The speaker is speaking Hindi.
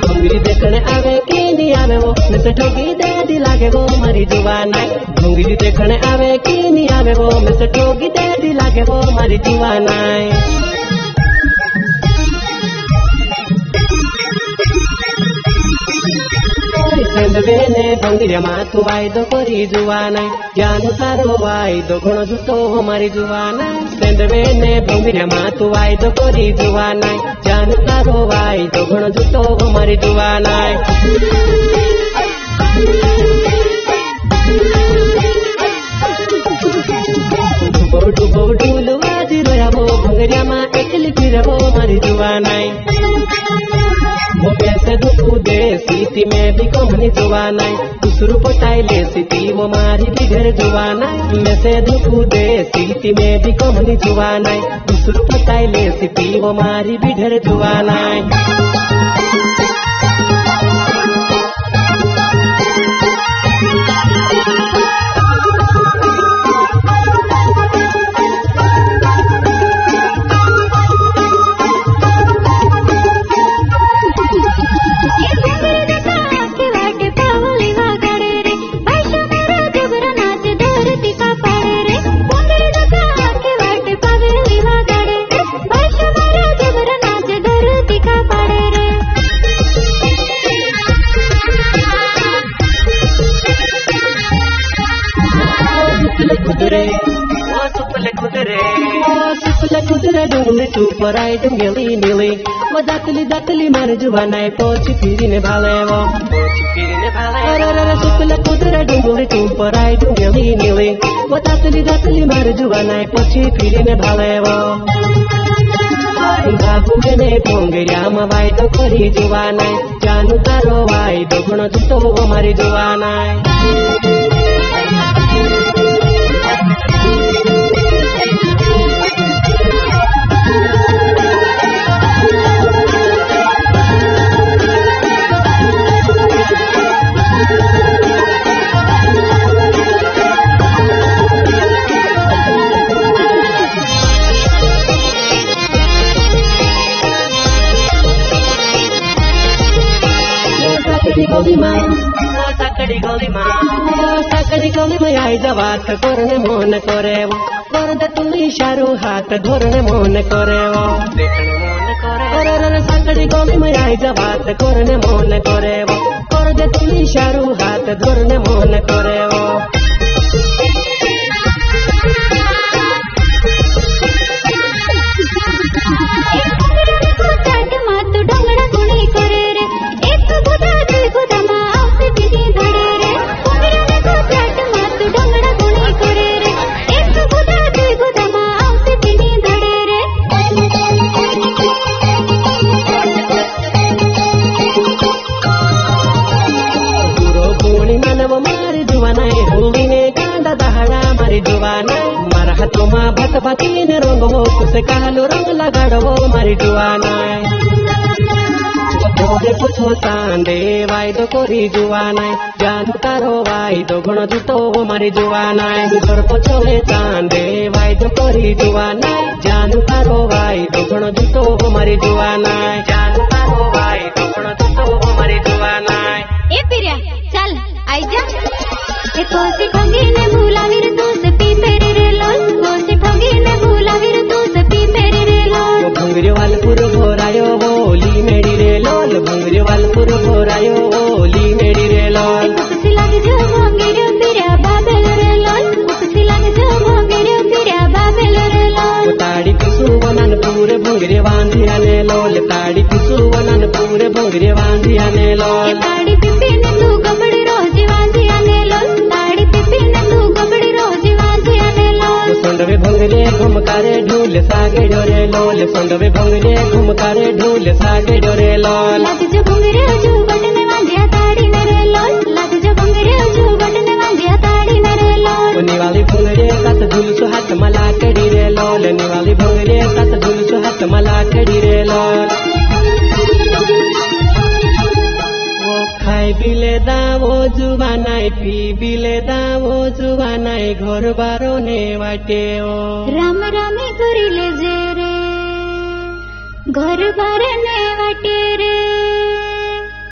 भुंगरी देखने आवे कि नहीं आवे वो मैं ठोगी दे लागे वो मारी जुवाना भुंगरी देखने आवे कि नहीं आवे वो मैं ठोगी दे लागे वो मारी जुवाना चंदवेने भंगिरिया माथु वायदो करी जुवाना जानु तारो वायदो घणो जुतो हमारी जुवाना चंदवेने भंगिरिया माथु वायदो करी जुवाना जानु तारो वायदो घणो जुतो हमारी जुवाना डुबो डुलु आज रोयाबो भंगिरिया मा एकली फिरबो मारी जुवाना वो कैसे दुखू दे सीती में भी कमनी जुवाना दूसरू पटाइले सीती वो मारी भी घर जुवाना मैं से दुखू दे सीती में भी कमनी जुवाना दूसरू पटाइले सीती वो मारी भी घर जुवाना कुदरे डुंगली ऊपर आई डुंगली नीली वो दातली मार जुबाना पोची फिरी ने भाले वो सुपले कुदरे डुंगली ऊपर आई डुंगली नीली वो दातली मार जुबाना पोची फिरी ने भाले वो बाबू ने भंगिरिया मा वायदो करी जुबाना जानु तारो वायदो घणो जुतो हमारी जुबाना साकड़ी गली में आई जवात करने मन करे वो कर तुली शारू हाथ धोरने मन करे वो साकड़ी गली में आई जवात करने मन करे वो कर तुली शारू हाथ धोरने मन करे वो भट भटीने रंग वो कुसे कालो रंग लगाड़ो मारी जुवाना पूछो चांदे वायदो करी जुवाना जानु तारो वायदो घणो जुतो मारी जुवाना घर पछोले चांदे वायदो करी जुवाना जानु तारो वायदो घणो जुतो मारी जुवाना जानु तारो वायदो घणो जुतो मारी जुवाना ए पिरिया चल आई जा ए कोसी ठगी ने भूला वीर तू से पी मेरी रे लोल कोसी ठगी ने भूला वीर तू से पी मेरी रे लोल भंगिरे वालपुर भोरायो होली मेरी रे लोल भंगिरे वालपुर भोरायो होली मेरी रे लोल कुसी लागे जो भंगिरे पिरिया बाबेल रे लोल कुसी लागे जो भंगिरे पिरिया बाबेल रे लोल ताड़ी पिसु वनन पूरे भंगिरे वांधिया ने लोल ताड़ी पिसु वनन पूरे भंगिरे वांधिया ने लोल ताड़ी पिपी ने तू गबड़ी रोजी वांधिया ने लोल ताड़ी पिपी ने तू गबड़ी रोजी वांधिया ने लोल संडवे भंगिरे घुमकारे ढोल सागे डोरे लोल संडवे भंगिरे घुमकारे ढोल सागे डोरे लोल लग जो भंगिरे जो बटने वांधिया ताड़ी ने रे लोल लग जो भंगिरे जो बटने वांधिया ताड़ी ने रे लोल निवाली भंगिरे कत झुलसु हाथ मला कड़ी रे लोल निवाली भंगिरे कत झुलसु हाथ मला कड़ी रे लोल खाई बिले दावो जुबानाई पी बिले दावो जुबानाई घर बारो ने वाटे ओ राम रामी करिले जे रे घर बार